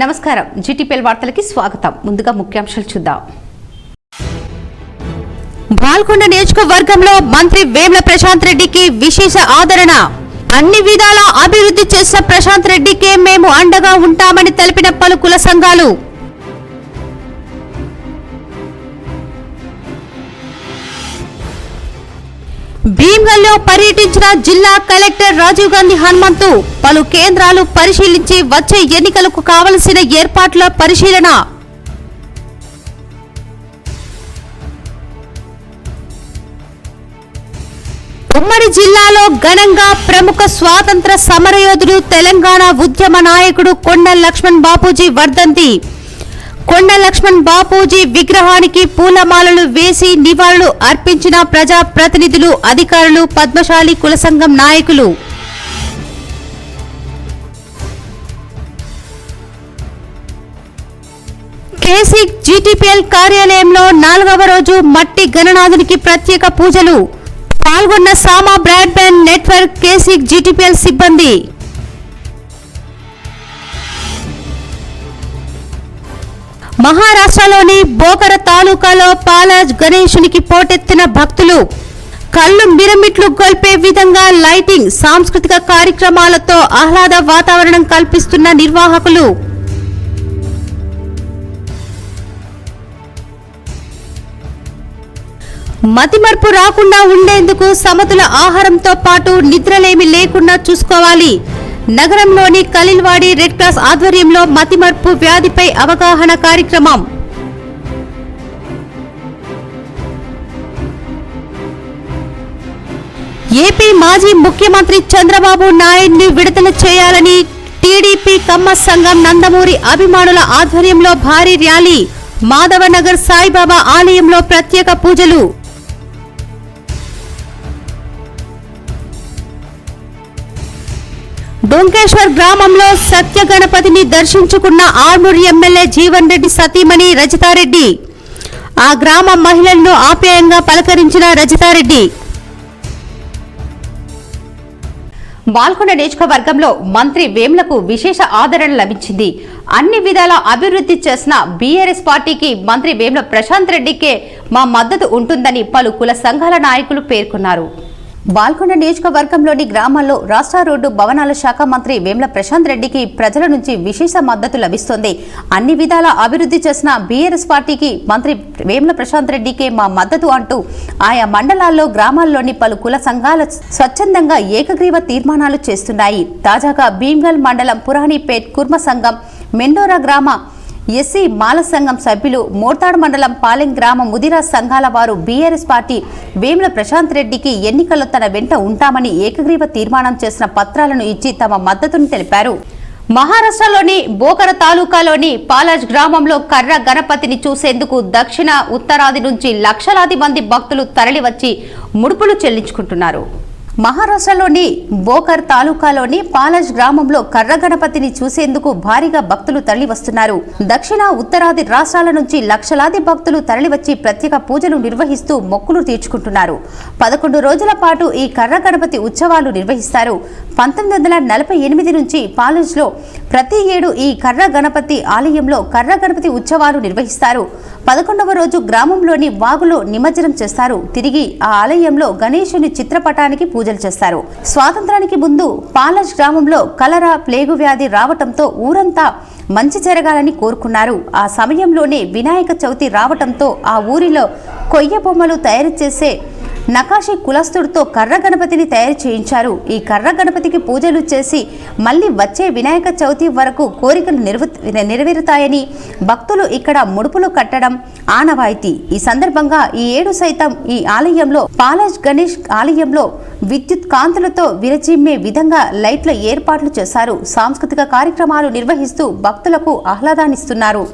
నమస్కారం జీటీపీఎల్ వార్తలకి స్వాగతం. ముందుగా ముఖ్యాంశాలు చూద్దాం. బాల్కొండ నియోజకవర్గంలో మంత్రి వేముల ప్రశాంత్ రెడ్డికి విశేష ఆదరణ. అన్ని విధాలా అభివృద్ధి చేసిన ప్రశాంత్ రెడ్డికే మేము అండగా ఉంటామని తెలిపిన పలు కుల సంఘాలు. భీమ్గల్లో పర్యటించిన జిల్లా కలెక్టర్ రాజీవ్ గాంధీ హనుమంతు పలు కేంద్రాలు పరిశీలించి వచ్చే ఎన్నికలకు కావలసిన ఏర్పాట్ల పరిశీలన. ఉమ్మడి జిల్లాలో ఘనంగా ప్రముఖ స్వాతంత్ర సమరయోధుడు తెలంగాణ ఉద్యమ నాయకుడు కొండ లక్ష్మణ్ బాపూజీ వర్ధంతి. కొండ లక్ష్మణ్ బాపూజీ విగ్రహానికి పూలమాలలు వేసి నివాళులు అర్పించిన ప్రజా ప్రతినిధులు, అధికారులు, పద్మశాలి కుల సంఘం నాయకులు. కేసీ జీటీపీఎల్ కార్యాలయంలో 4వ రోజు మట్టి గణనాథునికి ప్రత్యేక పూజలు. పాల్గొన్న సామా బ్రాడ్బ్యాండ్ నెట్వర్క్ కేసీ జీటీపీఎల్ సిబ్బంది. మహారాష్ట్రలోని బోకర తాలూకాలో పాలాజ్ గణేశునికి పోటెత్తిన భక్తులు. కళ్ళు మిరమిట్లు గొల్పే విధంగా లైటింగ్, సాంస్కృతిక కార్యక్రమాలతో ఆహ్లాద వాతావరణం కల్పిస్తున్న నిర్వాహకులు. మతిమర్పు రాకుండా ఉండేందుకు సమతుల ఆహారంతో పాటు నిద్రలేమి లేకుండా చూసుకోవాలి. నగరంలోని కలిల్వాడి రెడ్ క్రాస్ ఆధ్వర్యంలో మతిమర్పు వ్యాధిపై అవగాహన కార్యక్రమం. ఏపీ మాజీ ముఖ్యమంత్రి చంద్రబాబు నాయుడిని విడుదల చేయాలని టీడీపీ కమ్మ సంఘం నందమూరి అభిమానుల ఆధ్వర్యంలో భారీ ర్యాలీ. మాధవనగర్ సాయిబాబా ఆలయంలో ప్రత్యేక పూజలు. డొంకేశ్వర్ గ్రామంలో సత్య గణపతిని దర్శించుకున్న ఆర్మూర్ ఎమ్మెల్యే జీవన్ రెడ్డి సతీమణి రజితారెడ్డి. ఆ గ్రామ మహిళలను ఆప్యాయంగా పలకరించిన రజితారెడ్డి. బాల్కొండ నియోజకవర్గంలో మంత్రి వేములకు విశేష ఆదరణ లభించింది. అన్ని విధాల అభివృద్ధి చేసిన బీఆర్ఎస్ పార్టీకి మంత్రి వేముల ప్రశాంత్ రెడ్డికే మా మద్దతు ఉంటుందని పలు కుల సంఘాల నాయకులు పేర్కొన్నారు. బాల్కొండ నియోజకవర్గంలోని గ్రామాల్లో రాష్ట్ర రోడ్డు భవనాల శాఖ మంత్రి వేముల ప్రశాంత్ రెడ్డికి ప్రజల నుంచి విశేష మద్దతు లభిస్తోంది. అన్ని విధాల అభివృద్ధి చేసిన బీఆర్ఎస్ పార్టీకి మంత్రి వేముల ప్రశాంత్ రెడ్డికే మా మద్దతు అంటూ ఆయా మండలాల్లో, గ్రామాల్లోని పలు కుల సంఘాలు స్వచ్ఛందంగా ఏకగ్రీవ తీర్మానాలు చేస్తున్నాయి. తాజాగా భీమ్గల్ మండలం పురాణిపేట్ కుర్మ సంఘం, మెండోరా గ్రామ ఎస్సీ మాల సంఘం సభ్యులు, మోర్తాడ్ మండలం పాలెం గ్రామ ముదిరా సంఘాల వారు బీఆర్ఎస్ పార్టీ వేముల ప్రశాంత్ రెడ్డికి ఎన్నికల్లో తన వెంట ఉంటామని ఏకగ్రీవ తీర్మానం చేసిన పత్రాలను ఇచ్చి తమ మద్దతును తెలిపారు. మహారాష్ట్రలోని బోకర తాలూకాలోని పాలాజ్ గ్రామంలో కర్ర గణపతిని చూసేందుకు దక్షిణ, ఉత్తరాది నుంచి లక్షలాది మంది భక్తులు తరలివచ్చి ముడుపులు చెల్లించుకుంటున్నారు. మహారాష్ట్రలోని బోకర్ తాలూకాలోని పాలాజ్ గ్రామంలో కర్ర గణపతిని చూసేందుకు భారీగా భక్తులు తరలి వస్తున్నారు. దక్షిణ, ఉత్తరాది రాష్ట్రాల నుంచి లక్షలాది భక్తులు తరలివచ్చి ప్రత్యేక పూజలు నిర్వహిస్తూ మొక్కులు తీర్చుకుంటున్నారు. 11 రోజుల పాటు ఈ కర్ర గణపతి ఉత్సవాలు నిర్వహిస్తారు. 1948 నుంచి పాలాజ్లో ప్రతి ఏడు ఈ కర్ర గణపతి ఆలయంలో కర్ర గణపతి ఉత్సవాలు నిర్వహిస్తారు. 11వ రోజు గ్రామంలోని వాగులో నిమజ్జనం చేస్తారు. తిరిగి ఆ ఆలయంలో గణేశుని చిత్రపటానికి పూజలు చేస్తారు. స్వాతంత్రానికి ముందు పాలాజ్ గ్రామంలో కలరా, ప్లేగు వ్యాధి రావటంతో ఊరంతా మంచి జరగాలని కోరుకున్నారు. ఆ సమయంలోనే వినాయక చవితి రావటంతో ఆ ఊరిలో కొయ్య బొమ్మలు తయారు చేసే నకాశీ కులస్తుడితో కర్ర గణపతిని తయారు చేయించారు. ఈ కర్ర గణపతికి పూజలు చేసి మళ్ళీ వచ్చే వినాయక చవితి వరకు కోరికలు నెరవేరుతాయని భక్తులు ఇక్కడ ముడుపులు కట్టడం ఆనవాయితీ. ఈ సందర్భంగా ఈ ఏడు సైతం ఈ ఆలయంలో పాలాజ్ గణేష్ ఆలయంలో విద్యుత్ కాంతులతో విరచిమ్మే విధంగా లైట్ల ఏర్పాట్లు చేశారు. సాంస్కృతిక కార్యక్రమాలు నిర్వహిస్తూ భక్తులకు ఆహ్లాదాన్నిస్తున్నారు.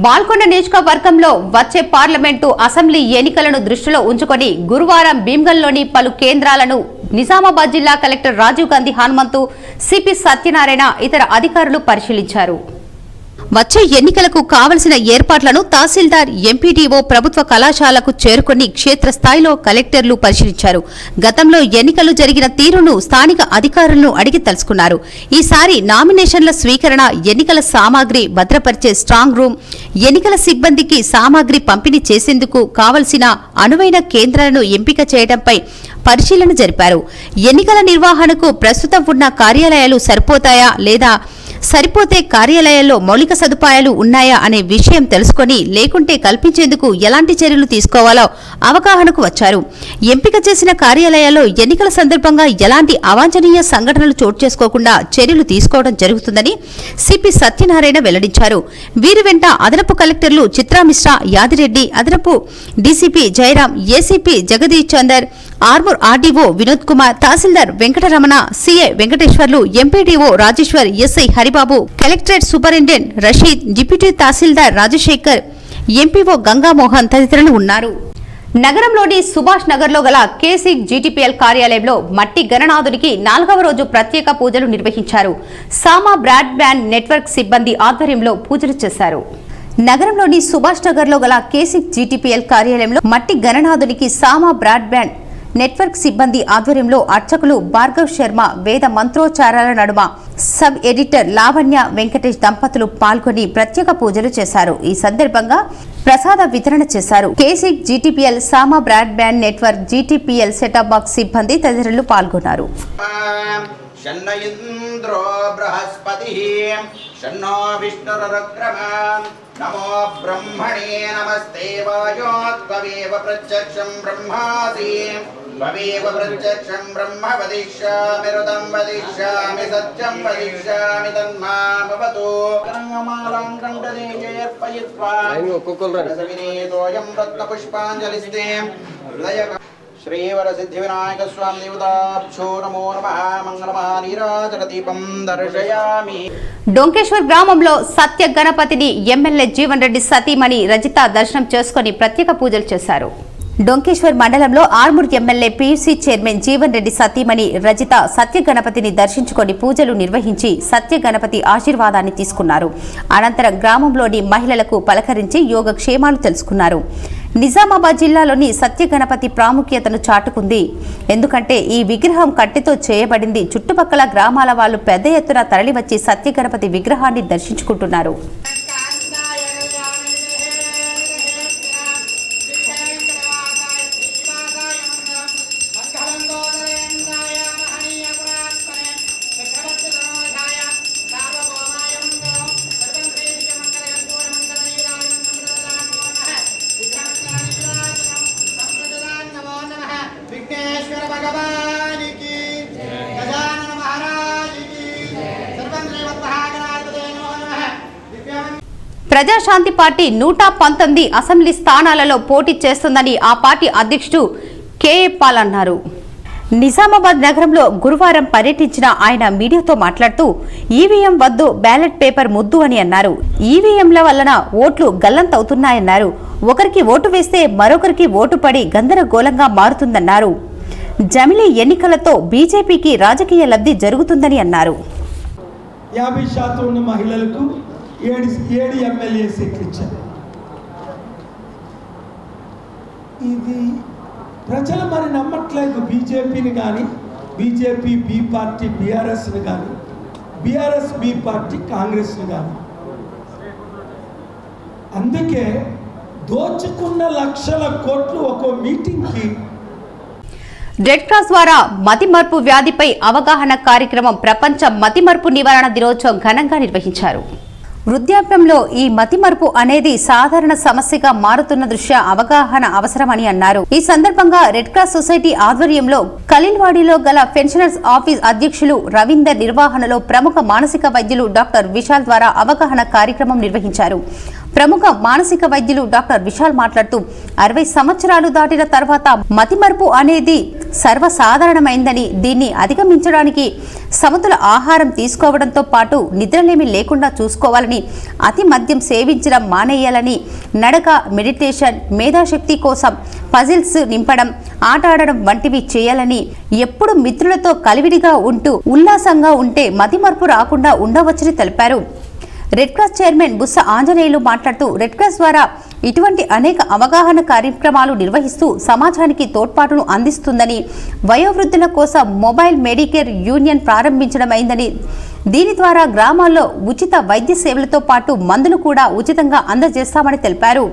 బాల్కొండ నియోజకవర్గంలో వచ్చే పార్లమెంటు అసెంబ్లీ ఎన్నికలను దృష్టిలో ఉంచుకొని గురువారం భీమ్గల్లోని పలు కేంద్రాలను నిజామాబాద్ జిల్లా కలెక్టర్ రాజీవ్ గాంధీ హనుమంతు, సిపి సత్యనారాయణ ఇతర అధికారులు పరిశీలించారు. వచ్చే ఎన్నికలకు కావలసిన ఏర్పాట్లను తహసీల్దార్, ఎంపీడీఓ ప్రభుత్వ కళాశాలకు చేరుకుని క్షేత్రస్థాయిలో కలెక్టర్లు పరిశీలించారు. గతంలో ఎన్నికలు జరిగిన తీరును స్థానిక అధికారులను అడిగి తెలుసుకున్నారు. ఈసారి నామినేషన్ల స్వీకరణ, ఎన్నికల సామాగ్రి భద్రపరిచే స్ట్రాంగ్ రూమ్, ఎన్నికల సిబ్బందికి సామాగ్రి పంపిణీ చేసేందుకు కావలసిన అనువైన కేంద్రాలను ఎంపిక చేయడంపై పరిశీలన జరిపారు. ఎన్నికల నిర్వహణకు ప్రస్తుతం ఉన్న కార్యాలయాలు సరిపోతాయా లేదా, సరిపోతే కార్యాలయాల్లో మౌలిక సదుపాయాలు ఉన్నాయా అనే విషయం తెలుసుకొని లేకుంటే కల్పించేందుకు ఎలాంటి చర్యలు తీసుకోవాలో అవగాహనకు వచ్చారు. ఎంపిక చేసిన కార్యాలయాల్లో ఎన్నికల సందర్భంగా ఎలాంటి అవాంఛనీయ సంఘటనలు చోటు చేసుకోకుండా చర్యలు తీసుకోవడం జరుగుతుందని సిపి సత్యనారాయణ వెల్లడించారు. వీరి వెంట అదనపు కలెక్టర్లు చిత్రా మిశ్రా, యాదిరెడ్డి, అదనపు DCP Jayaram, ACP Jagadish Chander, Armoor RDO Vinod Kumar, tahsildar Venkataramana, CA Venkateswarlu, MPDO Rajeshwar, SI Haribabu, collectorate superintendent Rashid, deputy tahsildar Rajasekhar, MPO Gangamohan తదితరులు ఉన్నారు. నగరంలోని సుభాష్ నగర్లో గల కేసీ జీటీపీఎల్ కార్యాలయంలో మట్టి గణనాథునికి 4వ రోజు ప్రత్యేక పూజలు నిర్వహించారు. సామా బ్రాడ్బ్యాండ్ నెట్వర్క్ సిబ్బంది ఆధ్వర్యంలో పూజలు చేశారు. నగరంలోని సుభాష్ నగర్లో గల కేసీ జీటీపీఎల్ కార్యాలయంలో మట్టి గణనాథునికి సామా బ్రాడ్బ్యాండ్ నెట్వర్క్ సిబ్బంది ఆధ్వర్యంలో అర్చకులు భార్గవ్ శర్మ వేద మంత్రోచ్చారాల నడుమ సబ్ ఎడిటర్ లావణ్య వెంకటేష్ దంపతులు పాల్గొని ప్రత్యేక పూజలు చేశారు. ఈ సందర్భంగా ప్రసాద వితరణ చేశారు. KC GTPL, Sama broadband network, GTPL setup box సిబ్బంది తదితరులు పాల్గొన్నారు. నమో బ్రహ్మణే నమస్తే వాయోత్వమేవ ప్రత్యక్షం బ్రహ్మాసి త్వమేవ ప్రత్యక్షం బ్రహ్మ వదిష్యామి రుదం వదిష్యామి సత్యం వదిష్యామి తన్మామవతు గంగమాలాం కంఠదేశయర్పయిత్వా రసవినేతోయం రత్నపుష్పాంజలిస్తే హృదయ శ్రీవర సిద్ధి వినాయక స్వామి దేవతాభ్యో నమో నమః. మంగళమహానీరాజనదీపం దర్శయామి. డొంకేశ్వర్ గ్రామంలో సత్య గణపతిని ఎమ్మెల్యే జీవన్ రెడ్డి సతీమణి రజిత దర్శనం చేసుకుని ప్రత్యేక పూజలు చేశారు. డొంకేశ్వర్ మండలంలో Armoor MLA PUC chairman Jeevan Reddy సతీమణి రజిత సత్య గణపతిని దర్శించుకొని పూజలు నిర్వహించి సత్య గణపతి ఆశీర్వాదాన్ని తీసుకున్నారు. అనంతరం గ్రామంలోని మహిళలకు పలకరించి యోగక్షేమాలు తెలుసుకున్నారు. నిజామాబాద్ జిల్లాలోని సత్య గణపతి ప్రాముఖ్యతను చాటుకుంది. ఎందుకంటే ఈ విగ్రహం కట్టెతో చేయబడింది. చుట్టుపక్కల గ్రామాల వాళ్ళు పెద్ద ఎత్తున తరలివచ్చి సత్య గణపతి విగ్రహాన్ని దర్శించుకుంటున్నారు. ప్రజాశాంతి పార్టీ 119 అసెంబ్లీ స్థానాలలో పోటీ చేస్తుందని ఆ పార్టీ అధ్యక్షుడు కేఏ పాల్ అన్నారు. నిజామాబాద్ నగరంలో గురువారం పర్యటించిన ఆయన మీడియాతో మాట్లాడుతూ ఈవీఎం వద్దు, బ్యాలెట్ పేపర్ ముద్దు అని అన్నారు. ఈవీఎంల వలన ఓట్లు గల్లంతవుతున్నాయన్నారు. ఒకరికి ఓటు వేస్తే మరొకరికి ఓటు పడి గందరగోళంగా మారుతుందన్నారు. జమిలీ ఎన్నికలతో బీజేపీకి రాజకీయ లబ్ధి జరుగుతుందని అన్నారు. 50% ఉన్న మహిళలకు 7 ఎమ్మెల్యే సీట్లు ఇచ్చారు. ఇది ప్రజలు మరి నమ్మట్లేదు. బీజేపీని కానీ, బీజేపీ బి పార్టీ బీఆర్ఎస్ని కానీ, బీఆర్ఎస్ బి పార్టీ కాంగ్రెస్ని కానీ. అందుకే దోచుకున్న లక్షల కోట్లు ఒక్కో మీటింగ్కి. రెడ్ క్రాస్ ద్వారా మతిమరుపు వ్యాధిపై అవగాహన కార్యక్రమం ప్రపంచ మతిమరుపు నివారణ దినోత్సవం ఘనంగా నిర్వహించారు. వృద్ధాప్యంలో ఈ మతిమరుపు అనేది సాధారణ సమస్యగా మారుతున్న దృష్ట్యా అవగాహన అవసరమని అన్నారు. ఈ సందర్భంగా రెడ్ క్రాస్ సొసైటీ ఆధ్వర్యంలో ఖలీల్వాడిలో గల పెన్షనర్స్ ఆఫీస్ అధ్యక్షులు రవీందర్ నిర్వహణలో ప్రముఖ మానసిక వైద్యులు డాక్టర్ విశాల్ ద్వారా అవగాహన కార్యక్రమం నిర్వహించారు. ప్రముఖ మానసిక వైద్యులు డాక్టర్ విశాల్ మాట్లాడుతూ 60 సంవత్సరాలు దాటిన తర్వాత మతిమరుపు అనేది సర్వసాధారణమైందని, దీన్ని అధిగమించడానికి సమతుల ఆహారం తీసుకోవడంతో పాటు నిద్రలేమి లేకుండా చూసుకోవాలని, అతి మద్యం సేవించడం మానేయాలని, నడక, మెడిటేషన్, మేధాశక్తి కోసం పజిల్స్ నింపడం, ఆట ఆడడం వంటివి చేయాలని, ఎప్పుడు మిత్రులతో కలివిడిగా ఉంటూ ఉల్లాసంగా ఉంటే మతిమరుపు రాకుండా ఉండవచ్చని తెలిపారు. రెడ్ క్రాస్ చైర్మన్ బుస్స ఆంజనేయులు మాట్లాడుతూ రెడ్ క్రాస్ ద్వారా ఇటువంటి అనేక అవగాహన కార్యక్రమాలు నిర్వహిస్తూ సమాజానికి తోడ్పాటును అందిస్తుందని, వయోవృద్ధుల కోసం మొబైల్ మెడికేర్ యూనియన్ ప్రారంభించడమైందని, దీని ద్వారా గ్రామాల్లో ఉచిత వైద్య సేవలతో పాటు మందులు కూడా ఉచితంగా అందజేస్తామని తెలిపారు.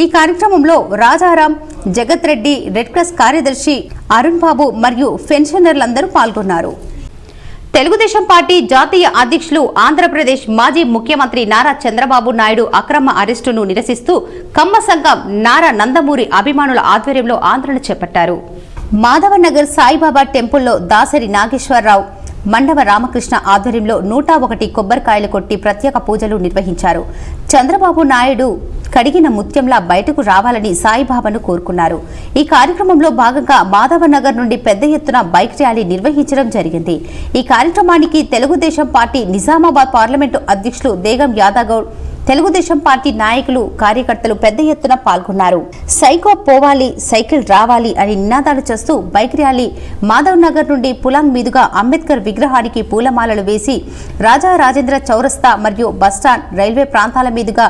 ఈ కార్యక్రమంలో రాజారాం, జగత్ రెడ్డి, రెడ్ క్రాస్ కార్యదర్శి అరుణ్ బాబు మరియు పెన్షనర్లందరూ పాల్గొన్నారు. తెలుగుదేశం పార్టీ జాతీయ అధ్యక్షులు ఆంధ్రప్రదేశ్ మాజీ ముఖ్యమంత్రి నారా చంద్రబాబు నాయుడు అక్రమ అరెస్టును నిరసిస్తూ కమ్మ సంఘం నారా నందమూరి అభిమానుల ఆధ్వర్యంలో ఆందోళన చేపట్టారు. మాధవనగర్ సాయిబాబా టెంపుల్లో దాసరి నాగేశ్వరరావు, మండవ రామకృష్ణ ఆధ్వర్యంలో 101 కొబ్బరికాయలు కొట్టి ప్రత్యేక పూజలు నిర్వహించారు. చంద్రబాబు నాయుడు కడిగిన ముత్యంలా బయటకు రావాలని సాయిబాబాను కోరుకున్నారు. ఈ కార్యక్రమంలో భాగంగా మాధవనగర్ నుండి పెద్ద ఎత్తున బైక్ ర్యాలీ నిర్వహించడం జరిగింది. ఈ కార్యక్రమానికి తెలుగుదేశం పార్టీ నిజామాబాద్ పార్లమెంటు అధ్యక్షులు దేగం యాదగౌడ్, తెలుగుదేశం పార్టీ నాయకులు, కార్యకర్తలు పెద్ద ఎత్తున పాల్గొన్నారు. సైకో పోవాలి, సైకిల్ రావాలి అని నినాదాలు చేస్తూ బైక్ ర్యాలీ మాధవ్ నగర్ నుండి పులాంగ్ మీదుగా అంబేద్కర్ విగ్రహానికి పూలమాలలు వేసి రాజా రాజేంద్ర చౌరస్తా మరియు బస్టాండ్, రైల్వే ప్రాంతాల మీదుగా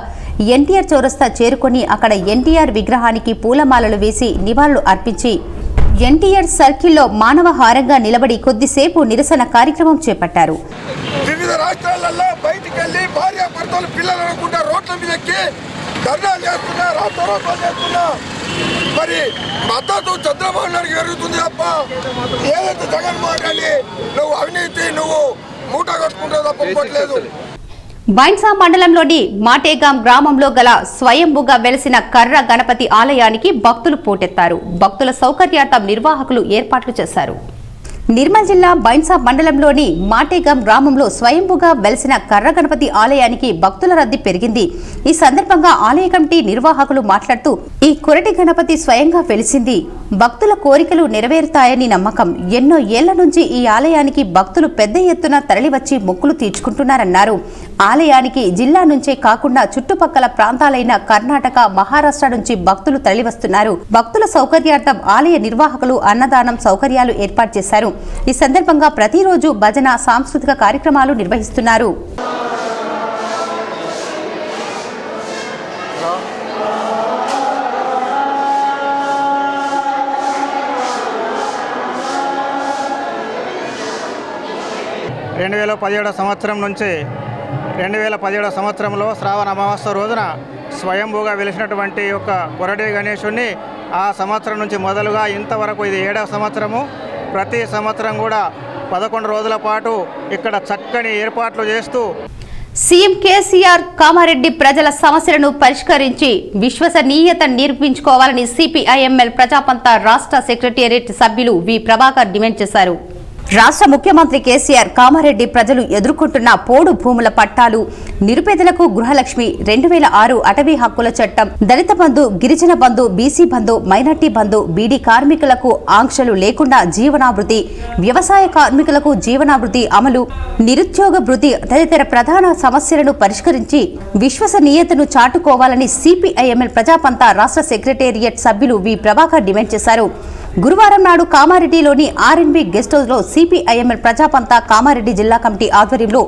ఎన్టీఆర్ చౌరస్తా చేరుకొని అక్కడ ఎన్టీఆర్ విగ్రహానికి పూలమాలలు వేసి నివాళులు అర్పించి ఎన్టీఆర్ సర్కిల్లో మానవహారంగా నిలబడి కొద్దిసేపు నిరసన కార్యక్రమం చేపట్టారు. వివిధ రాష్ట్రాలలో బయటికి వెళ్ళి భార్య భర్తలు పిల్లలు అనుకుంటా రోడ్ల మీద ఎక్కి ధర్నాలు చేస్తున్నా, రాష్ట్రాలు చేస్తున్నా. మరి మద్దతు చంద్రబాబు నాయుడు జరుగుతుంది తప్ప ఏదైతే జగన్మోహన్ రెడ్డి నువ్వు అవినీతి నువ్వు మూట కట్టుకుంటే తప్పట్లేదు. బైన్సా మండలంలోని మాటేగాం గ్రామంలో గల స్వయంభుగా వెలిసిన కర్ర గణపతి ఆలయానికి భక్తులు పోటెత్తారు. భక్తుల సౌకర్యార్థం నిర్వాహకులు ఏర్పాట్లు చేశారు. నిర్మల్ జిల్లా బైన్సా మండలంలోని మాటేగాం గ్రామంలో స్వయంభుగా వెలిసిన కర్ర గణపతి ఆలయానికి భక్తుల రద్దీ పెరిగింది. ఈ సందర్భంగా ఆలయ కమిటీ నిర్వాహకులు మాట్లాడుతూ ఈ కొరటి గణపతి స్వయంగా వెలిసింది, భక్తుల కోరికలు నెరవేరుతాయని నమ్మకం. ఎన్నో ఏళ్ల నుంచి ఈ ఆలయానికి భక్తులు పెద్ద ఎత్తున తరలివచ్చి మొక్కులు తీర్చుకుంటున్నారన్నారు. ఆలయానికి జిల్లా నుంచే కాకుండా చుట్టుపక్కల ప్రాంతాలైన కర్ణాటక, మహారాష్ట్ర నుంచి భక్తులు తరలివస్తున్నారు. భక్తుల సౌకర్యార్థం ఆలయ నిర్వాహకులు అన్నదానం సౌకర్యాలు ఏర్పాటు చేశారు. ఈ సందర్భంగా ప్రతిరోజు భజన, సాంస్కృతిక కార్యక్రమాలు నిర్వహిస్తున్నారు. సంవత్సరం నుంచి 2017 సంవత్సరంలో శ్రావణ అమావాస్య రోజున స్వయంభూగా వెలిసినటువంటి యొక్క కొరటి గణేశుని ఆ సంవత్సరం నుంచి మొదలుగా ఇంతవరకు ఇది 7వ సంవత్సరము. ప్రతి సంవత్సరం కూడా 11 రోజుల పాటు ఇక్కడ చక్కని ఏర్పాట్లు చేస్తూ సీఎం కేసీఆర్ కామారెడ్డి ప్రజల సమస్యలను పరిష్కరించి విశ్వసనీయత నిరూపించుకోవాలని సిపిఐఎంఎల్ ప్రజాపంత రాష్ట్ర సెక్రటేరియట్ సభ్యులు వి ప్రభాకర్ డిమాండ్ చేశారు. రాష్ట్ర ముఖ్యమంత్రి కేసీఆర్ కామారెడ్డి ప్రజలు ఎదుర్కొంటున్న పోడు భూముల పట్టాలు, నిరుపేదలకు గృహలక్ష్మి, 2006 అటవీ హక్కుల చట్టం, దళిత బంధు, గిరిజన బంధు, బీసీ బంధు, మైనార్టీ బంధు, బీడీ కార్మికులకు ఆంక్షలు లేకుండా జీవనాభృతి, వ్యవసాయ కార్మికులకు జీవనాభృతి అమలు, నిరుద్యోగ భృతి తదితర ప్రధాన సమస్యలను పరిష్కరించి విశ్వసనీయతను చాటుకోవాలని సిపిఐఎంఎల్ ప్రజాపంత రాష్ట్ర సెక్రటేరియట్ సభ్యులు వి ప్రభాకర్ డిమాండ్ చేశారు. గురువారం నాడు కామారెడ్డిలోని ఆర్ఎన్బి గెస్ట్ హౌస్ లో సిపిఐఎంఎల్ ప్రజాపంత కామారెడ్డి జిల్లా కమిటీ ఆధ్వర్యంలో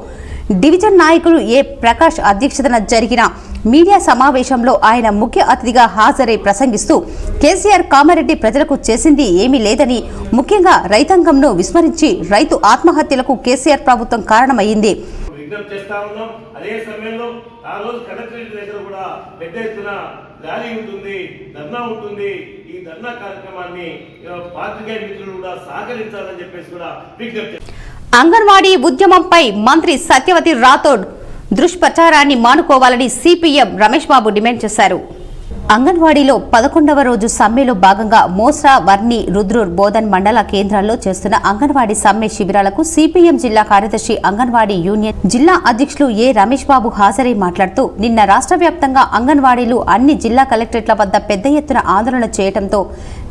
డివిజన్ నాయకులు ఏ ప్రకాష్ అధ్యక్షతన జరిగిన మీడియా సమావేశంలో ఆయన ముఖ్య అతిథిగా హాజరై ప్రసంగిస్తూ కేసీఆర్ కామారెడ్డి ప్రజలకు చేసింది ఏమీ లేదని, ముఖ్యంగా రైతాంగంను విస్మరించి రైతు ఆత్మహత్యలకు కేసీఆర్ ప్రభుత్వం కారణమైంది. అదే సమయంలో ఆ రోజు కలెక్టరేట్ దగ్గర కూడా పెద్ద ఎత్తున ర్యాలీ ఉంటుంది, ధర్నా ఉంటుంది. ఈ ధర్నా కార్యక్రమాన్ని పాత్రికేయ మిత్రులు కూడా సహకరించాలని చెప్పేసి కూడా విజ్ఞప్తి. అంగన్వాడీ ఉద్యమంపై మంత్రి సత్యవతి రాథోడ్ దుష్ప్రచారాన్ని మానుకోవాలని సిపిఎం రమేష్ బాబు డిమాండ్ చేశారు. అంగన్వాడీలో 11వ రోజు సమ్మెలో భాగంగా మోస్రా, వర్ని, రుద్రూర్, బోధన్ మండల కేంద్రాల్లో చేస్తున్న అంగన్వాడీ సమ్మె శిబిరాలకు సిపిఎం జిల్లా కార్యదర్శి, అంగన్వాడీ యూనియన్ జిల్లా అధ్యక్షులు ఏ రమేష్ బాబు హాజరై మాట్లాడుతూ నిన్న రాష్ట్ర వ్యాప్తంగా అంగన్వాడీలు అన్ని జిల్లా కలెక్టరేట్ల వద్ద పెద్ద ఎత్తున ఆందోళన చేయడంతో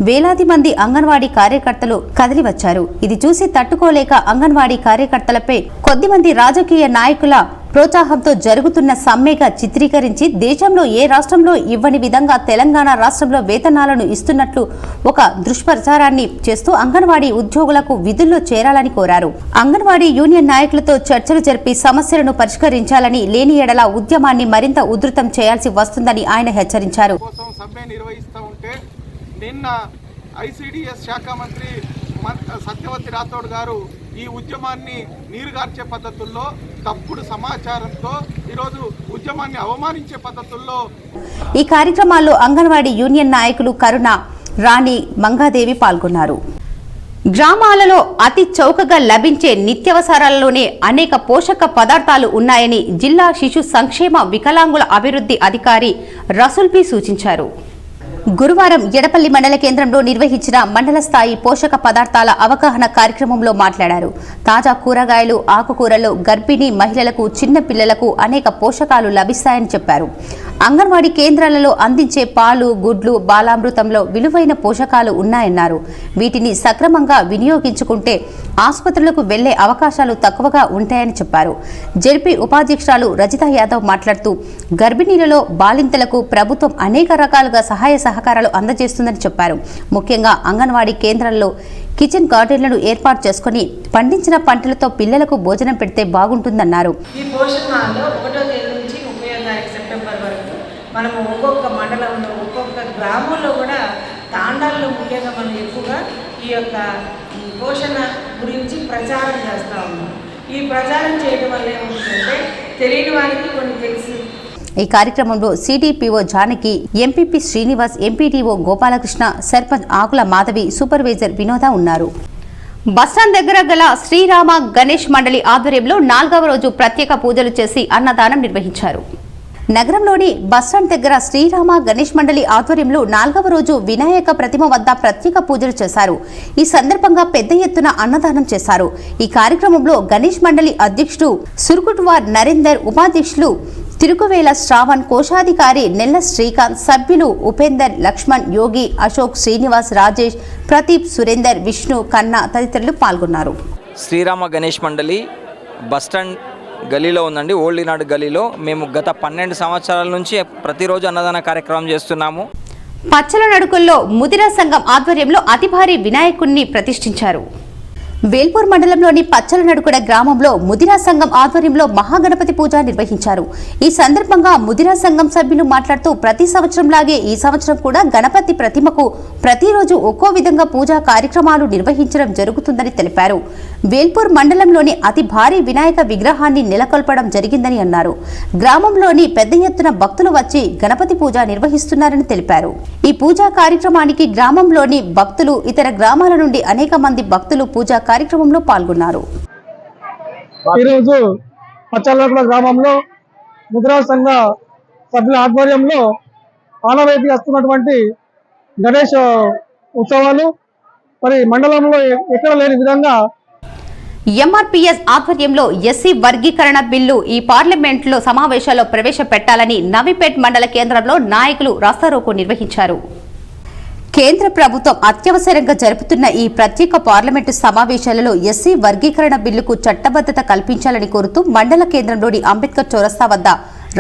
వేలాది మంది అంగన్వాడీ కార్యకర్తలు కదిలివచ్చారు. ఇది చూసి తట్టుకోలేక అంగన్వాడీ కార్యకర్తలపై కొద్దిమంది రాజకీయ నాయకుల ప్రోత్సాహంతో జరుగుతున్న సమ్మెగా చిత్రీకరించి దేశంలో ఏ రాష్ట్రంలో ఇవ్వని విధంగా తెలంగాణ రాష్ట్రంలో వేతనాలను ఇస్తున్నట్లు ఒక దుష్ప్రచారాన్ని చేస్తూ అంగన్వాడీ ఉద్యోగులకు విధుల్లో చేరాలని కోరారు. అంగన్వాడీ యూనియన్ నాయకులతో చర్చలు జరిపి సమస్యలను పరిష్కరించాలని, లేని ఎడల ఉద్యమాన్ని మరింత ఉధృతం చేయాల్సి వస్తుందని ఆయన హెచ్చరించారు. నిన్న ఐసిడిఎస్ శాఖ మంత్రి సత్యవతి రాథోడ్ గారు ఈ ఉద్యమాన్ని నీరుగార్చే పద్ధతుల్లో, తప్పుడు సమాచారంతో ఈరోజు ఉద్యమాన్ని అవమానించే పద్ధతుల్లో ఈ కార్యక్రమాల్లో అంగన్వాడీ యూనియన్ నాయకులు కరుణ, రాణి, మంగాదేవి పాల్గొన్నారు. గ్రామాలలో అతి చౌకగా లభించే నిత్యావసరాలలోనే అనేక పోషక పదార్థాలు ఉన్నాయని జిల్లా శిశు సంక్షేమ వికలాంగుల అభివృద్ధి అధికారి రసూల్ బి సూచించారు. గురువారం ఎడపల్లి మండల కేంద్రంలో నిర్వహించిన మండల స్థాయి పోషక పదార్థాల అవగాహన కార్యక్రమంలో మాట్లాడారు. తాజా కూరగాయలు, ఆకుకూరలు గర్భిణీ మహిళలకు, చిన్న పిల్లలకు అనేక పోషకాలు లభిస్తాయని చెప్పారు. అంగన్వాడీ కేంద్రాలలో అందించే పాలు, గుడ్లు, బాలామృతంలో విలువైన పోషకాలు ఉన్నాయన్నారు. వీటిని సక్రమంగా వినియోగించుకుంటే ఆసుపత్రులకు వెళ్లే అవకాశాలు తక్కువగా ఉంటాయని చెప్పారు. జెడ్పీ ఉపాధ్యక్షురాలు రజిత యాదవ్ మాట్లాడుతూ గర్భిణీలలో బాలింతలకు ప్రభుత్వం అనేక రకాలుగా సహాయ సహకారాలు అందజేస్తుందని చెప్పారు. ముఖ్యంగా అంగన్వాడీ కేంద్రాల్లో కిచెన్ గార్డెన్లను ఏర్పాటు చేసుకుని పండించిన పంటలతో పిల్లలకు భోజనం పెడితే బాగుంటుందన్నారు. ఈ పోషణలో 1వ తేదీ నుంచి 30వ తారీఖు సెప్టెంబర్ వరకు మనము ఒక్కొక్క మండలంలో, ఒక్కొక్క గ్రామంలో కూడా తాండాల్లో ముఖ్యంగా మనం ఎక్కువగా ఈ యొక్క పోషణ గురించి ప్రచారం చేస్తూ ఉన్నాం. ఈ ప్రచారం చేయడం వల్ల ఏమవుతుందంటే తెలియని వారికి కొన్ని తెలుసు. ఈ కార్యక్రమంలో CDPO Janaki, MPP Srinivas, MPDO Gopalakrishna, sarpanch Akula Madhavi, supervisor Vinoda ఉన్నారు. బస్టాండ్ దగ్గర గల శ్రీరామ గణేష్ మండలి ఆధ్వర్యంలో 4వ రోజు ప్రత్యేక పూజలు చేసి అన్నదానం నిర్వహించారు. నగరంలోని బస్టాండ్ దగ్గర శ్రీరామ గణేష్ మండలి ఆధ్వర్యంలో 4వ రోజు వినాయక ప్రతిమ వద్ద ప్రత్యేక పూజలు చేశారు. ఈ సందర్భంగా పెద్ద ఎత్తున అన్నదానం చేశారు. ఈ కార్యక్రమంలో గణేష్ మండలి అధ్యక్షుడు సుర్కుట్వార్ నరేందర్, ఉపాధ్యక్షులు తిరుకువేల శ్రావణ్, కోశాధికారి నెల్ల శ్రీకాంత్, సభ్యులు ఉపేందర్, లక్ష్మణ్, యోగి, అశోక్, శ్రీనివాస్, రాజేష్, ప్రదీప్, సురేందర్, విష్ణు, కన్నా తదితరులు పాల్గొన్నారు. శ్రీరామ గణేష్ మండలి బస్టాండ్ గలీలో ఉందండి. ఓల్డ్ ఈనాడు గలీలో మేము గత 12 సంవత్సరాల నుంచి ప్రతిరోజు అన్నదాన కార్యక్రమం చేస్తున్నాము. పచ్చల నడుకుల్లో ముదిరా సంఘం ఆధ్వర్యంలో అతి భారీ వినాయకుడిని ప్రతిష్ఠించారు. వేల్పూర్ మండలంలోని పచ్చల నడుకుడ గ్రామంలో ముదిరా సంఘం ఆధ్వర్యంలో మహాగణపతి పూజ నిర్వహించారు. ఈ సందర్భంగా ముదిరా సంఘం సభ్యులు మాట్లాడుతూ ప్రతి సంవత్సరంలాగే ఈ సంవత్సరం కూడా గణపతి ప్రతిమకు ప్రతిరోజు ఒక్కో విధంగా పూజా కార్యక్రమాలు నిర్వహించడం జరుగుతుందని తెలిపారు. వేల్పూర్ మండలంలోని అతి భారీ వినాయక విగ్రహాన్ని నెలకొల్పడం జరిగిందని అన్నారు. గ్రామంలోని పెద్ద ఎత్తున భక్తులు వచ్చి గణపతి పూజ నిర్వహిస్తున్నారని తెలిపారు. ఈ పూజా కార్యక్రమానికి గ్రామంలోని భక్తులు, ఇతర గ్రామాల నుండి అనేక మంది భక్తులు పూజా కార్యక్రమంలో పాల్గొన్నారు. ఈరోజు పచ్చలనడుకుల గ్రామంలో ముద్రా సంఘ సభ్యుల ఆధ్వర్యంలో ఆనవాయితీ వస్తున్నటువంటి గణేష్ ఉత్సవాలు మరి మండలంలో ఎక్కడ లేని విధంగా ఎంఆర్పీఎస్ ఆధ్వర్యంలో ఎస్సీ వర్గీకరణ బిల్లు ఈ పార్లమెంట్లో సమావేశాల్లో ప్రవేశపెట్టాలని నవీపేట్ మండల కేంద్రంలో నాయకులు రాస్తారోకో నిర్వహించారు. కేంద్ర ప్రభుత్వం అత్యవసరంగా జరుపుతున్న ఈ ప్రత్యేక పార్లమెంటు సమావేశాలలో ఎస్సీ వర్గీకరణ బిల్లుకు చట్టబద్ధత కల్పించాలని కోరుతూ మండల కేంద్రంలోని అంబేద్కర్ చౌరస్తా వద్ద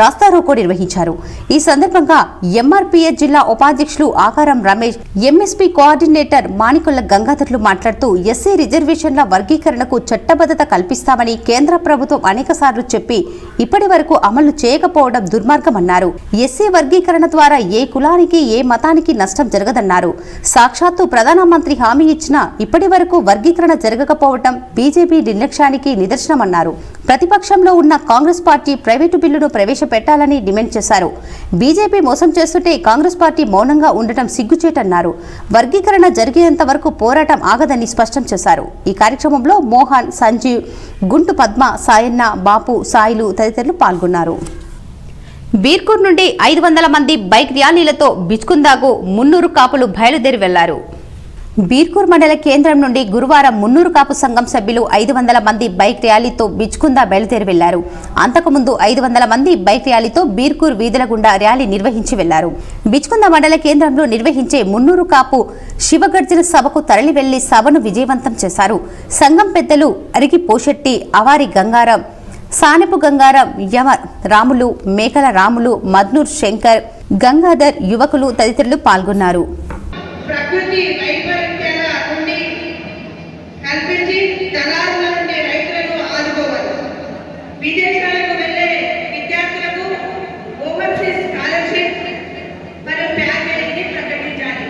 రాస్తారోకో నిర్వహించారు. ఈ సందర్భంగా ఎంఆర్పీఎస్ జిల్లా ఉపాధ్యక్షులు ఆకారం రమేష్, ఎంఎస్పీ కోఆర్డినేటర్ మాణికొల్ల గంగాధర్లు మాట్లాడుతూ ఎస్సీ రిజర్వేషన్ల వర్గీకరణకు చట్టబద్ధత కల్పిస్తామని కేంద్ర ప్రభుత్వం అనేకసార్లు చెప్పి ఇప్పటి వరకు అమలు చేయకపోవడం దుర్మార్గమన్నారు. ఎస్సీ వర్గీకరణ ద్వారా ఏ కులానికి, ఏ మతానికి నష్టం జరగదన్నారు. సాక్షాత్తు ప్రధానమంత్రి హామీ ఇచ్చినా ఇప్పటి వరకు వర్గీకరణ జరగకపోవడం బీజేపీ నిర్లక్ష్యానికి నిదర్శనమన్నారు. ప్రతిపక్షంలో ఉన్న కాంగ్రెస్ పార్టీ ప్రైవేటు బిల్లును ప్రవేశపెట్టాలని డిమాండ్ చేశారు. బీజేపీ మోసం చేస్తుంటే కాంగ్రెస్ పార్టీ మౌనంగా ఉండటం సిగ్గుచేటన్నారు. వర్గీకరణ జరిగేంత వరకు పోరాటం ఆగదని స్పష్టం చేశారు. ఈ కార్యక్రమంలో మోహన్, సంజీవ్, గుంటు పద్మ, సాయన్న, బాపు, సాయిలు తదితరులు పాల్గొన్నారు. బీర్కూర్ నుండి 500 మంది బైక్ ర్యాలీలతో బిచ్కుందాకు మున్నూరు కాపులు బయలుదేరి వెళ్లారు. బీర్కూర్ మండల కేంద్రం నుండి గురువారం మున్నూరు కాపు సంఘం సభ్యులు 500 మంది బైక్ ర్యాలీతో బిచ్కుందా బయలుదేరి వెళ్లారు. అంతకుముందు 500 మంది బైక్ ర్యాలీతో బీర్కూర్ వీధుల గుండా ర్యాలీ నిర్వహించి వెళ్లారు. బిచ్కుందా మండల కేంద్రంలో నిర్వహించే మున్నూరు కాపు శివగర్జన సభకు తరలి వెళ్లి సభను విజయవంతం చేశారు. సంఘం పెద్దలు అరిగి పోషెట్టి, అవారి గంగారం, సానెపు గంగారం, యమ రాములు, మేకల రాములు, మద్నూర్ శంకర్, గంగాధర్, యువకులు తదితరులు పాల్గొన్నారు. ప్రకృతి వైపరీత్యాల నుండి కల్పించి దళారుల నుండి రైతులను ఆదుకోవాలి. విదేశాలకు వెళ్లే విద్యార్థులకు ఓవర్సీస్ స్కాలర్షిప్ మరియు ప్యాకేజీని ప్రకటించాలి.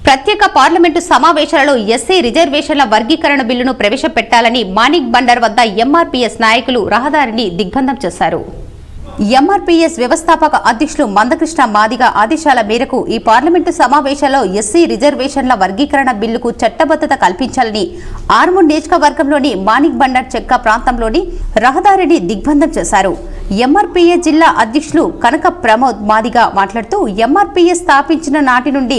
ప్రత్యేక పార్లమెంటు సమావేశాలలో ఎస్సీ రిజర్వేషన్ల వర్గీకరణ బిల్లును ప్రవేశపెట్టాలని మాణిక్ బండర్ వద్ద ఎంఆర్పీఎస్ నాయకులు రహదారిని దిగ్బంధం చేశారు. ఎంఆర్పీఎస్ వ్యవస్థాపక అధ్యక్షులు మందకృష్ణ మాదిగ ఆదేశాల మేరకు ఈ పార్లమెంటు సమావేశాల్లో ఎస్సీ రిజర్వేషన్ల వర్గీకరణ బిల్లుకు చట్టబద్ధత కల్పించాలని ఆర్మూర్ నియోజకవర్గంలోని మాణిక్ బండర్ చెక్క ప్రాంతంలోని రహదారిని దిగ్బంధం చేశారు. ఎంఆర్పీఎస్ జిల్లా అధ్యక్షులు కనక ప్రమోద్ మాదిగ మాట్లాడుతూ ఎంఆర్పీఎస్ స్థాపించిన నాటి నుండి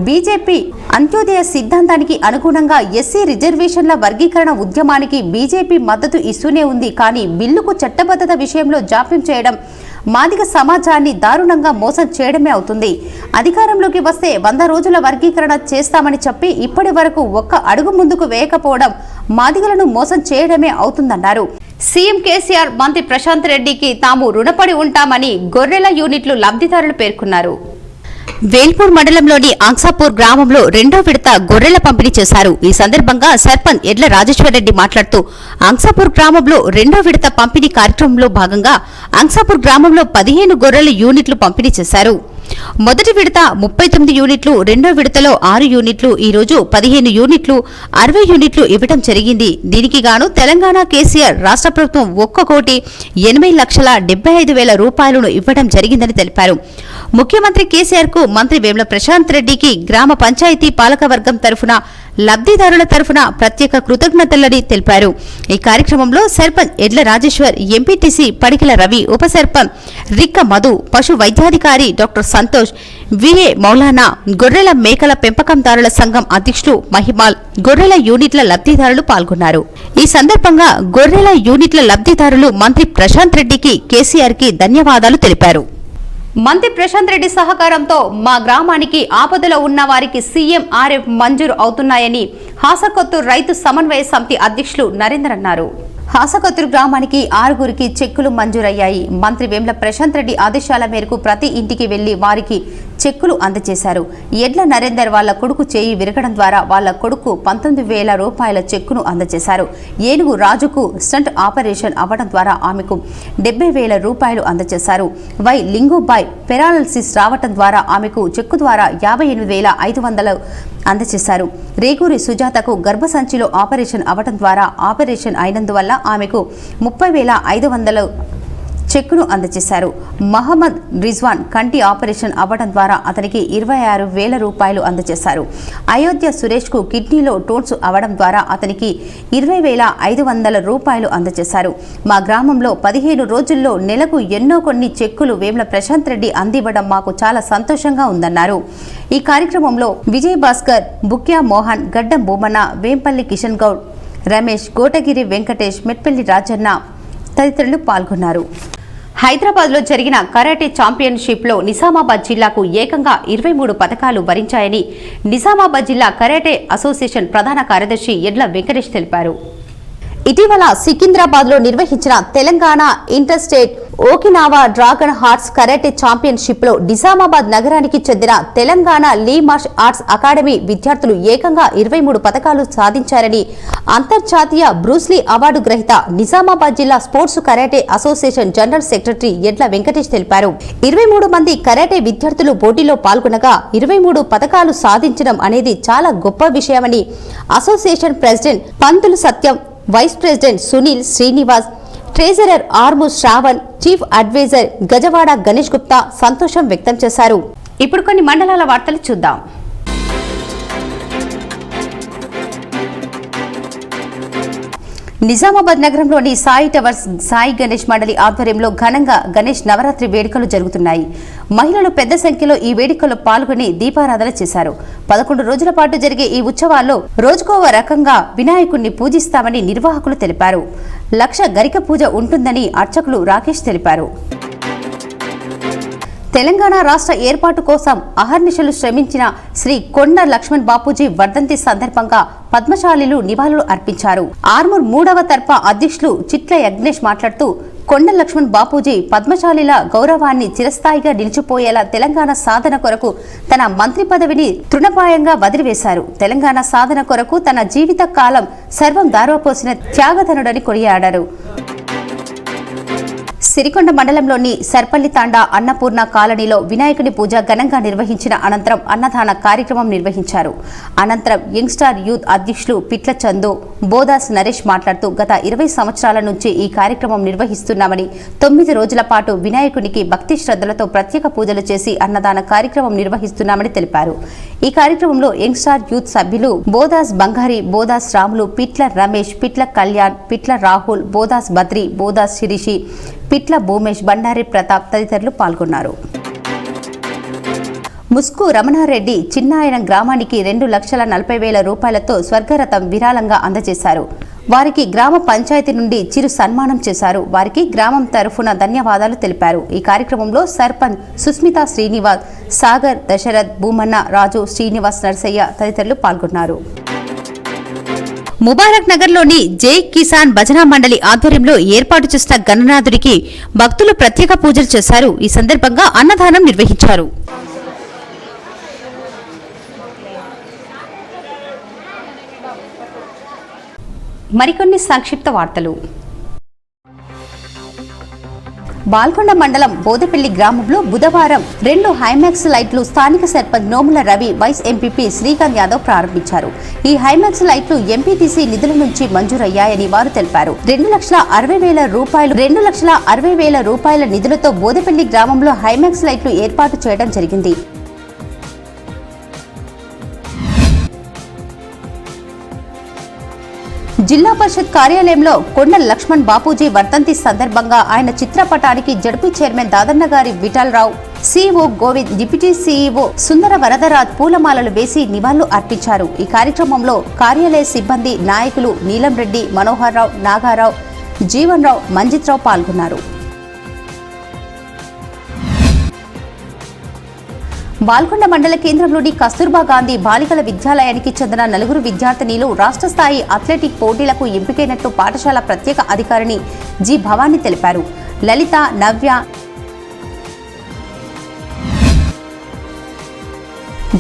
బీజేపీ అంత్యోదయ సిద్ధాంతానికి అనుగుణంగా ఎస్సీ రిజర్వేషన్ల వర్గీకరణ ఉద్యమానికి బీజేపీ మద్దతు ఇస్తూనే ఉంది. కానీ బిల్లుకు చట్టబద్ధత విషయంలో జాప్యం చేయడం మాదిగ సమాజాన్ని దారుణంగా మోసం చేయడమే అవుతుంది. అధికారంలోకి వస్తే 100 రోజుల వర్గీకరణ చేస్తామని చెప్పి ఇప్పటి వరకు ఒక్క అడుగు ముందుకు వేయకపోవడం మాదిగలను మోసం చేయడమే అవుతుందన్నారు. సీఎం కేసీఆర్, మంత్రి ప్రశాంత్ రెడ్డికి తాము రుణపడి ఉంటామని గొర్రెల యూనిట్లు లబ్ధిదారులు పేర్కొన్నారు. వేల్పూర్ మండలంలోని ఆంగ్సాపూర్ గ్రామంలో 2వ విడత గొర్రెల పంపిణీ చేశారు. ఈ సందర్భంగా సర్పంచ్ ఎడ్ల రాజేశ్వర్ రెడ్డి మాట్లాడుతూ ఆంగ్సాపూర్ గ్రామంలో 2వ విడత పంపిణీ కార్యక్రమంలో భాగంగా ఆంగ్సాపూర్ గ్రామంలో 15 గొర్రెల యూనిట్లు పంపిణీ చేశారు. మొదటి విడత 39 యూనిట్లు, 2వ విడతలో 6 యూనిట్లు, ఈ రోజు 15 యూనిట్లు, 60 యూనిట్లు ఇవ్వడం జరిగింది. దీనికి గాను తెలంగాణ కేసీఆర్ రాష్ట్ర ప్రభుత్వం 1,80,75,000 రూపాయలను ఇవ్వడం జరిగిందని తెలిపారు. ముఖ్యమంత్రి కేసీఆర్ కు మంత్రి వేముల ప్రశాంత్ రెడ్డికి గ్రామ పంచాయతీ పాలకవర్గం తరఫున, లబ్ధిదారుల తరఫున ప్రత్యేక కృతజ్ఞతలని తెలిపారు. ఈ కార్యక్రమంలో సర్పంచ్ ఎడ్ల రాజేశ్వర్, ఎంపీటీసీ పడికిల రవి, ఉప సర్పంచ్ రిక్క మధు, పశు వైద్యాధికారి డాక్టర్ సంతోష్, విఏ మౌలానా, గొర్రెల మేకల పెంపకందారుల సంఘం అధ్యక్షులు మహిమాల్, గొర్రెల యూనిట్ల లబ్ధిదారులు పాల్గొన్నారు. ఈ సందర్భంగా గొర్రెల యూనిట్ల లబ్ధిదారులు మంత్రి ప్రశాంత్ రెడ్డికి, కేసీఆర్ కి ధన్యవాదాలు తెలిపారు. మంత్రి ప్రశాంత్ రెడ్డి సహకారంతో మా గ్రామానికి ఆపదలో ఉన్న వారికి సీఎంఆర్ఎఫ్ మంజూరు అవుతున్నాయని హాసకొత్తూరు రైతు సమన్వయ సమితి అధ్యక్షులు నరేందర్ అన్నారు. హాసకొత్తూరు గ్రామానికి 6గురికి చెక్కులు మంజూరయ్యాయి. మంత్రి వేముల ప్రశాంత్ రెడ్డి ఆదేశాల మేరకు ప్రతి ఇంటికి వెళ్లి వారికి చెక్కులు అందజేశారు. ఎడ్ల నరేందర్ వాళ్ల కొడుకు చేయి విరగడం ద్వారా వాళ్ల కొడుకు 19,000 రూపాయల చెక్కును అందజేశారు. ఏనుగు రాజుకు స్టంట్ ఆపరేషన్ అవ్వడం ద్వారా ఆమెకు 70,000 రూపాయలు అందజేశారు. వై లింగుబాయ్ పెరాలసిస్ రావడం ద్వారా ఆమెకు చెక్కు ద్వారా 58,500 అందజేశారు. రేగూరి సుజాతకు గర్భసంచిలో ఆపరేషన్ అవ్వడం ద్వారా ఆపరేషన్ అయినందువల్ల ఆమెకు 30,500 చెక్కును అందజేశారు. మహమ్మద్ రిజ్వాన్ కంటి ఆపరేషన్ అవ్వడం ద్వారా అతనికి 26,000 రూపాయలు అందజేశారు. అయోధ్య సురేష్ కు కిడ్నీలో టోన్స్ అవ్వడం ద్వారా అతనికి 20,500 రూపాయలు అందజేశారు. మా గ్రామంలో 15 రోజుల్లో నెలకు ఎన్నో కొన్ని చెక్కులు వేముల ప్రశాంత్ రెడ్డి అందివ్వడం మాకు చాలా సంతోషంగా ఉందన్నారు. ఈ కార్యక్రమంలో విజయ్ భాస్కర్, బుక్యా మోహన్, గడ్డం బొమ్మన్న, వేంపల్లి కిషన్ గౌడ్, రమేష్, కోటగిరి వెంకటేష్, మెట్పల్లి రాజన్న తదితరులు పాల్గొన్నారు. హైదరాబాద్లో జరిగిన కరాటే ఛాంపియన్షిప్లో నిజామాబాద్ జిల్లాకు ఏకంగా 23 పతకాలు వరించాయని నిజామాబాద్ జిల్లా కరాటే అసోసియేషన్ ప్రధాన కార్యదర్శి ఎడ్ల వెంకటేష్ తెలిపారు. ఇటీవల సికింద్రాబాద్ లో నిర్వహించిన Telangana inter state Okinawa dragon hearts karate championship లో నిజామాబాద్ నగరానికి చెందిన తెలంగాణ లీ మార్షల్ ఆర్ట్స్ అకాడమీ విద్యార్థులు ఏకంగా 23 పతకాలు సాధించారని అంతర్జాతీయ బ్రూస్లీ అవార్డు గ్రహీత నిజామాబాద్ జిల్లా sports karate association general secretary ఎడ్ల వెంకటేష్ తెలిపారు. 23 మంది కరాటే విద్యార్థులు పోటీలో పాల్గొనగా 23 పతకాలు సాధించడం అనేది చాలా గొప్ప విషయమని association president Pantulu Satyam, vice president Sunil Srinivas, treasurer Armu Shravan, chief advisor Gajavada Ganesh Gupta సంతోషం వ్యక్తం చేశారు. ఇప్పుడు కొన్ని మండలాల వార్తలు చూద్దాం. నిజామాబాద్ నగరంలోని సాయి టవర్స్ సాయి గణేష్ మండలి ఆధ్వర్యంలో ఘనంగా గణేష్ నవరాత్రి వేడుకలు జరుగుతున్నాయి. మహిళలు పెద్ద సంఖ్యలో ఈ వేడుకల్లో పాల్గొని దీపారాధన చేశారు. 11 రోజుల పాటు జరిగే ఈ ఉత్సవాల్లో రోజుకో రకంగా వినాయకుడిని పూజిస్తామని నిర్వాహకులు తెలిపారు. 1,00,000 గరిక పూజ ఉంటుందని అర్చకులు రాకేష్ తెలిపారు. తెలంగాణ రాష్ట్ర ఏర్పాటు కోసం అహర్నిశలు శ్రమించిన శ్రీ కొండ లక్ష్మణ్ బాపూజీ వర్ధంతి సందర్భంగా పద్మశాలీలు నివాళులు అర్పించారు. ఆర్మూర్ 3వ తరఫా అధ్యక్షులు చిట్ల యజ్ఞేష్ మాట్లాడుతూ కొండ లక్ష్మణ్ బాపూజీ పద్మశాలీల గౌరవాన్ని చిరస్థాయిగా నిలిచిపోయేలా తెలంగాణ సాధన కొరకు తన మంత్రి పదవిని తృణప్రాయంగా వదిలివేశారు. తెలంగాణ సాధన కొరకు తన జీవిత కాలం సర్వం దారపోసిన త్యాగధనుడని కొనియాడారు. సిరికొండ మండలంలోని సర్పల్లి తాండా అన్నపూర్ణ కాలనీలో వినాయకుని పూజ ఘనంగా నిర్వహించిన అనంతరం అన్నదాన కార్యక్రమం నిర్వహించారు. అనంతరం యంగ్స్టార్ యూత్ అధ్యక్షులు పిట్ల చందు, బోదాస్ నరేష్ మాట్లాడుతూ గత 20 సంవత్సరాల నుంచి ఈ కార్యక్రమం నిర్వహిస్తున్నామని 9 రోజుల పాటు వినాయకునికి భక్తి శ్రద్ధలతో ప్రత్యేక పూజలు చేసి అన్నదాన కార్యక్రమం నిర్వహిస్తున్నామని తెలిపారు. ఈ కార్యక్రమంలో యంగ్స్టార్ యూత్ సభ్యులు బోదాస్ బంగారి, బోదాస్ రాములు, పిట్ల రమేష్, పిట్ల కళ్యాణ్, పిట్ల రాహుల్, బోదాస్ బద్రి, బోదాస్ శిరీషి, పిట్ల భూమేష్, బండారి ప్రతాప్ తదితరులు పాల్గొన్నారు. ముస్కు రమణారెడ్డి చిన్నాయన గ్రామానికి 2,40,40,000 రూపాయలతో స్వర్గరథం విరాళంగా అందజేశారు. వారికి గ్రామ పంచాయతీ నుండి చిరు సన్మానం చేశారు. వారికి గ్రామం తరఫున ధన్యవాదాలు తెలిపారు. ఈ కార్యక్రమంలో సర్పంచ్ సుస్మిత శ్రీనివాస్, సాగర్, దశరథ్, భూమన్న, రాజు, శ్రీనివాస్, నర్సయ్య తదితరులు పాల్గొన్నారు. ముబారక్ నగర్లోని జై కిసాన్ భజనా మండలి ఆధ్వర్యంలో ఏర్పాటు చేసిన గణనాథుడికి భక్తులు ప్రత్యేక పూజలు చేశారు. ఈ సందర్భంగా అన్నదానం నిర్వహించారు. మరికొన్ని సంక్షిప్త వార్తలు. బాల్కొండ మండలం బోదెపల్లి గ్రామంలో బుధవారం 2 హైమాక్స్ లైట్లు స్థానిక సర్పంచ్ నోముల రవి, వైస్ ఎంపీపీ శ్రీకాంత్ యాదవ్ ప్రారంభించారు. ఈ హైమాక్స్ లైట్లు ఎంపీటీసీ నిధుల నుంచి మంజూరయ్యాయని వారు తెలిపారు. 2,60,000 రూపాయల నిధులతో బోదెపల్లి గ్రామంలో హైమాక్స్ లైట్లు ఏర్పాటు చేయడం జరిగింది. జిల్లా పరిషత్ కార్యాలయంలో కొండ లక్ష్మణ్ బాపూజీ వర్ధంతి సందర్భంగా ఆయన చిత్రపటానికి జడ్పీ చైర్మన్ దాదన్న గారి Vithalarao, CEO Govind, deputy CEO Sundara Varadaraj పూలమాలలు వేసి నివాళులు అర్పించారు. ఈ కార్యక్రమంలో కార్యాలయ సిబ్బంది, నాయకులు నీలం రెడ్డి, మనోహర్ రావు, నాగారావు, జీవన్ రావు, మంజిత్ రావు పాల్గొన్నారు. బాల్కొండ మండల కేంద్రంలోని కస్తూర్బా గాంధీ బాలికల విద్యాలయానికి చెందిన 4 విద్యార్థినీలు రాష్ట్ర స్థాయి అథ్లెటిక్ పోటీలకు ఎంపికైనట్లు పాఠశాల ప్రత్యేక అధికారిని జి భవానీ తెలిపారు. లలిత, నవ్య,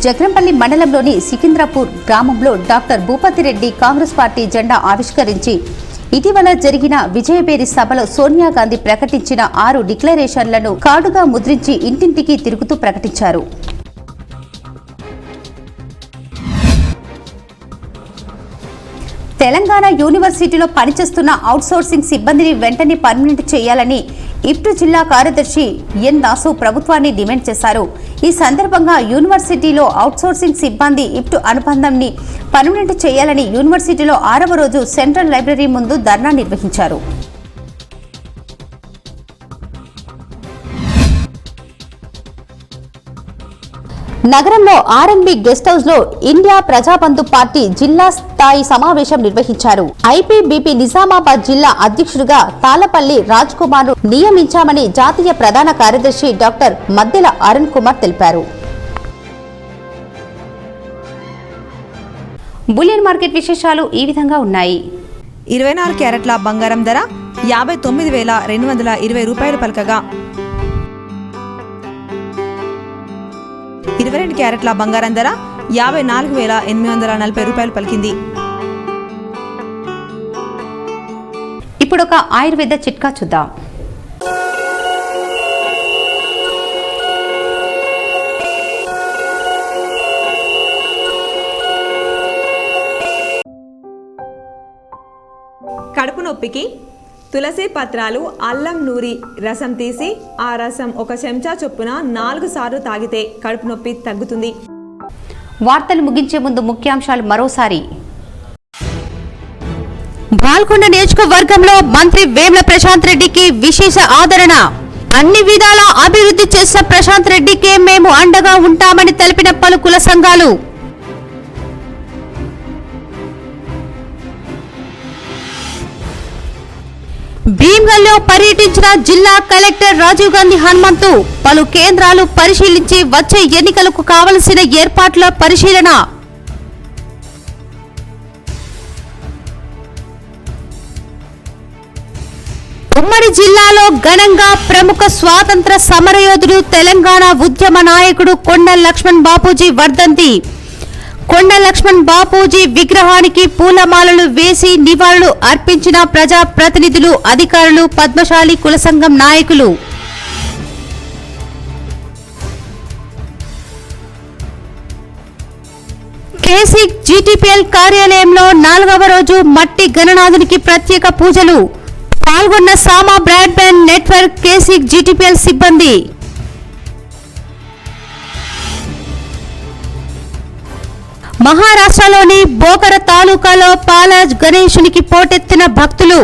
జగ్రంపల్లి మండలంలోని సికింద్రాపూర్ గ్రామంలో డాక్టర్ భూపతిరెడ్డి కాంగ్రెస్ పార్టీ జెండా ఆవిష్కరించి ఇటీవల జరిగిన విజయబేరి సభలో సోనియా గాంధీ ప్రకటించిన 6 డిక్లరేషన్లను కార్డుగా ముద్రించి ఇంటింటికి తిరుగుతూ ప్రకటించారు. తెలంగాణ యూనివర్సిటీలో పనిచేస్తున్న అవుట్సోర్సింగ్ సిబ్బందిని వెంటనే పర్మనెంట్ చేయాలని ఇప్టు జిల్లా కార్యదర్శి ఎన్ దాసు ప్రభుత్వాన్ని డిమాండ్ చేశారు. ఈ సందర్భంగా యూనివర్సిటీలో అవుట్సోర్సింగ్ సిబ్బంది ఇప్టు అనుబంధంని పర్మనెంట్ చేయాలని యూనివర్సిటీలో 6వ రోజు సెంట్రల్ లైబ్రరీ ముందు ధర్నా నిర్వహించారు. నగరంలో ఆర్ఎన్బి గెస్ట్ హౌస్ లో ఇండియా ప్రజాబంధు పార్టీ జిల్లా స్థాయి సమావేశం నిర్వహించారు. ఐపీబీపీ నిజామాబాద్ జిల్లా అధ్యక్షుడిగా తాళపల్లి రాజ్ కుమార్ ను నియమించామని జాతీయ ప్రధాన కార్యదర్శి డాక్టర్ మద్దెల అరుణ్ కుమార్ తెలిపారు. బులియన్ మార్కెట్ విశేషాలు ఈ విధంగా ఉన్నాయి. 24 క్యారెట్ల బంగారం ధర 59,220 రూపాయలు పలకగా 22 క్యారెట్ల బంగారం ధర 54,840 రూపాయలు పలికింది. ఇప్పుడు ఒక ఆయుర్వేద చిట్కా చూద్దాం. కడుపు నొప్పికి తులసి పత్రాలు, అల్లం నూరి రసం తీసి ఆ రసం 1 చెంచా చొప్పున 4 సార్లు తాగితే కడుపు నొప్పి తగ్గుతుంది. వార్తలు ముగించే ముందు ముఖ్యాంశాలు మరోసారి. బాల్కొండ నియోజకవర్గంలో మంత్రి వేముల ప్రశాంత్ రెడ్డికి విశేష ఆదరణ. అన్ని విధాలా అభివృద్ధి చేసిన ప్రశాంత్ రెడ్డికే మేము అండగా ఉంటామని తెలిపిన పలు కుల సంఘాలు. భీమ్గల్లో పర్యటించిన జిల్లా కలెక్టర్ రాజీవ్ గాంధీ హనుమంతు పలు కేంద్రాలు పరిశీలించి వచ్చే ఎన్నికలకు కావలసిన ఏర్పాట్ల పరిశీలన. ఉమ్మడి జిల్లాలో ఘనంగా ప్రముఖ స్వాతంత్ర సమరయోధుడు, తెలంగాణ ఉద్యమ నాయకుడు కొండ లక్ష్మణ్ బాపూజీ వర్ధంతి. కొండ లక్ష్మణ్ బాపూజీ విగ్రహానికి పూలమాలలు వేసి నివాళులు అర్పించిన ప్రజా ప్రతినిధులు, అధికారులు, పద్మశాలి కుల సంఘం నాయకులు. కేసిక్ జీటీపీఎల్ కార్యాలయంలో 4వ రోజు మట్టి గణనాథునికి ప్రత్యేక పూజలు. పాల్గొన్న సామా బ్రాడ్బ్యాండ్ నెట్వర్క్ కేసిక్ జీటీపీఎల్ సిబ్బంది. మహారాష్ట్రలోని బోకర తాలూకాలో పాల గణేశునికి పోటెత్తిన భక్తులు.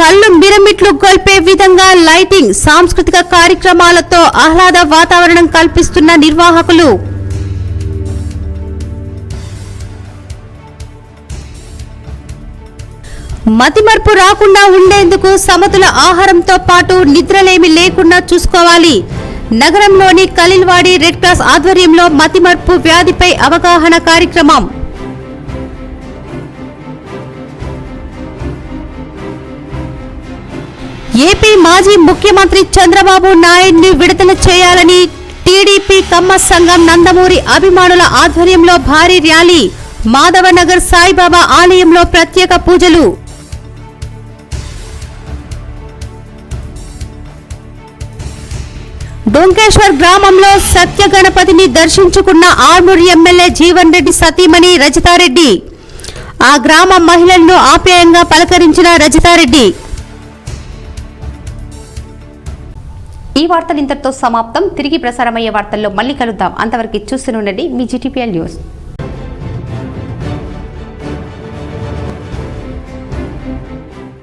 కళ్ళు మిరమిట్లు గొల్పే విధంగా లైటింగ్, సాంస్కృతిక కార్యక్రమాలతో ఆహ్లాద వాతావరణం కల్పిస్తున్న నిర్వాహకులు. మతిమర్పు రాకుండా ఉండేందుకు సమతుల ఆహారంతో పాటు నిద్రలేమి లేకుండా చూసుకోవాలి. నగరంలోని ఖలీల్వాడి రెడ్ క్రాస్ ఆధ్వర్యంలో మతిమర్పు వ్యాధిపై అవగాహన కార్యక్రమం. ఏపీ మాజీ ముఖ్యమంత్రి చంద్రబాబు నాయుడిని విడుదల చేయాలని టీడీపీ కమ్మ సంఘం నందమూరి అభిమానుల ఆధ్వర్యంలో భారీ ర్యాలీ. మాధవనగర్ సాయిబాబా ఆలయంలో ప్రత్యేక పూజలు. డొంకేశ్వర్ గ్రామంలో సత్య గణపతిని దర్శించుకున్న ఆర్మూర్ ఎమ్మెల్యే జీవన్ రెడ్డి సతీమణి రజితారెడ్డి. ఆ గ్రామ మహిళలను ఆప్యాయంగా పలకరించిన రజితారెడ్డి. ఈ వార్తలు ఇంతటితో సమాప్తం. తిరిగి ప్రసారమయ్యే వార్తల్లో మళ్ళీ కలుద్దాం. అంతవరకు చూస్తూనే ఉండండి మీ జీటీపీఎల్ న్యూస్.